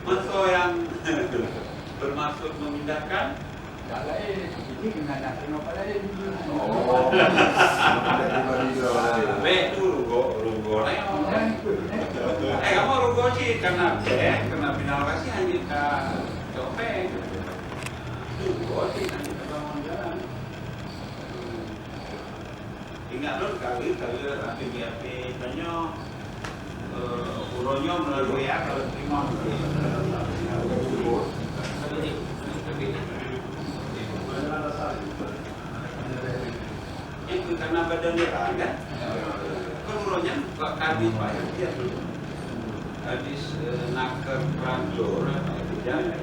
Maksud yang bermaksud memindahkan? Tak lain, ini kena nak kenapa lain. Oh. Baik tu rugo lain. Kamu rugo sih kena final kasih hanya ke copet. Rugo sih hanya bangun jalan. Ingat dong kali APBAP tanya uronya melalui ya kalau terima. Itu karena badannya kan? Kan uronya habis banyak dia dulu. Habis naker ranjor, tidak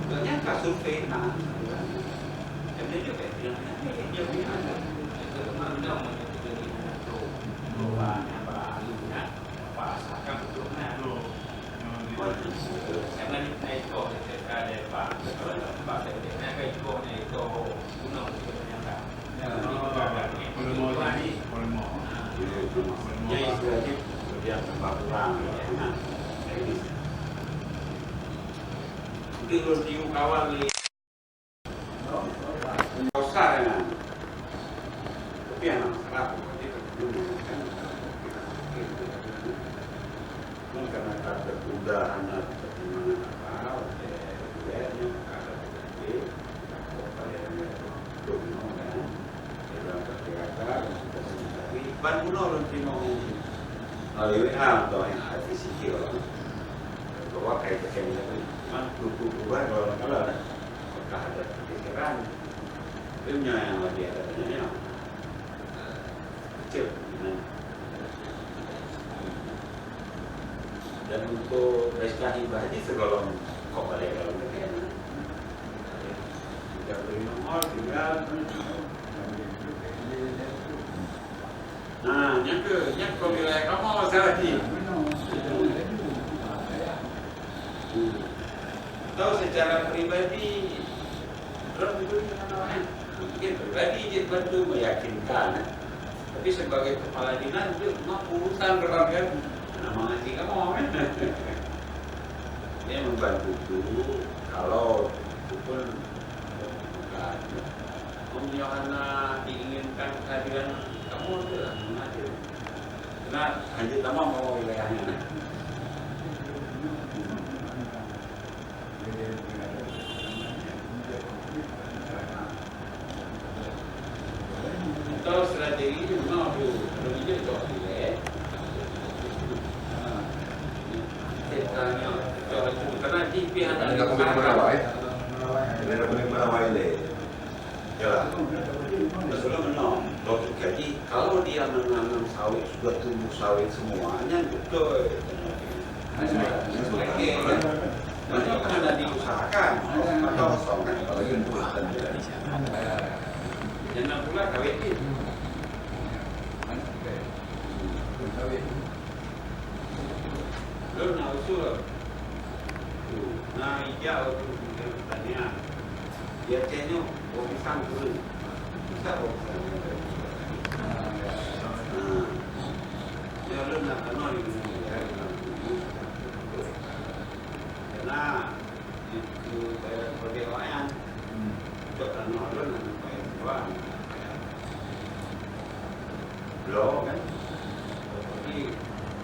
banyak kasus fitnah. Jadi juga dia ada. Tidur di kawal ni, besar kan? Tapi anak serap, dia kan? Mungkin ada kuda anak bagaimana apa, dia ada seperti apa yang domino kan? Dalam pergerakan sudah mencari ban kuno nanti mau lalu atau yang ada sisi orang bahwa kayak begini kan berubah kalau apakah ada pikiran filmnya yang lebih ada kecil dan untuk restoran ibadah segolong kok pada kalau mereka tidak beri nomor tinggal nah nyangka kalau wilayah kamu masalah ni tahu secara pribadi orang itu mungkin pribadi dia bantu meyakinkan tapi sebagai kepala dinas itu urusan berbagai nama ngasih kamu dia membantu dulu kalau itu pun bukan Yohana diinginkan kehadiran kamu itu lah mengadir karena hanya kamu mau wilayahnya atau strategi memang kalau dia jauh pilih karena di pihak ada merawai le ya lah masalah menang jadi kalau dia menanam sawit sudah tumbuh sawit semuanya betul banyak kan ada diusahakan atau kosongan apalagi untuk jangan pula kawin lu nak usul nah hijau tu tanya dia tanya pisang dulu bisa pisang ya lu nak kenal ini karena itu bayar perdewan untuk kenal lu nak bayar perdewan belum kan tapi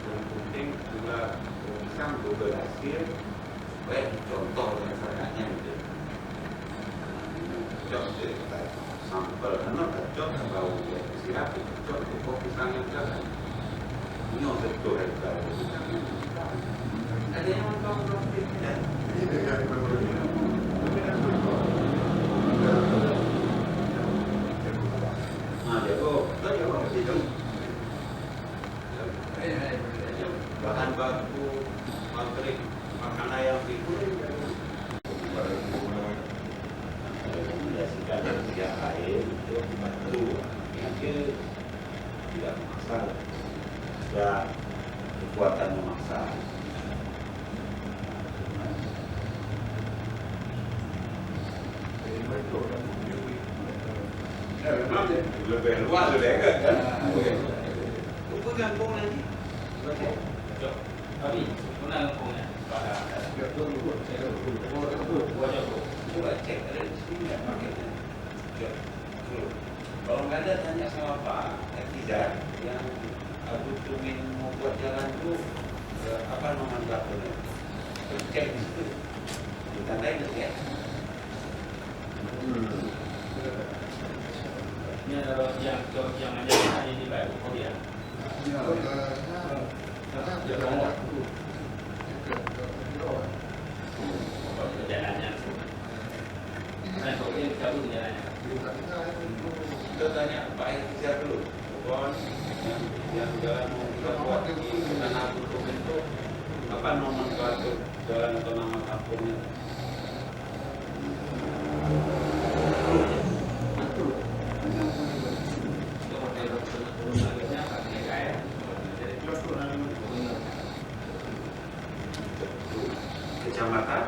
yang penting juga pisang berhasil baik contoh masyarakatnya itu contoh kita sampel karena contoh bau siap contoh pisang yang jalan ini betul ada yang nonton tidak bahan baku pabrik makanan yang digoreng rekomendasikan dia air itu dibantu dia tidak memaksa ada kekuatan memaksa memang lebih luas lebih kan itu kampung nanti tapi mana kampungnya Coba cek ada di sini nggak paketnya. Kalau nggak ada tanya sama Pak Tidak yang Abu Tumin mau buat jalan itu apa nomenklaturnya? Cek di situ. Ditandai itu ya. Ini adalah yang ada di Baru Korea. Jalannya. Nah, kalau ini cabut jalannya. Kita tanya Pak Tidak dulu. Pokoknya yang jalan mau kita buat di tanah Abu Tumin itu apa nomenklatur jalan atau nama kampungnya? Kecamatan?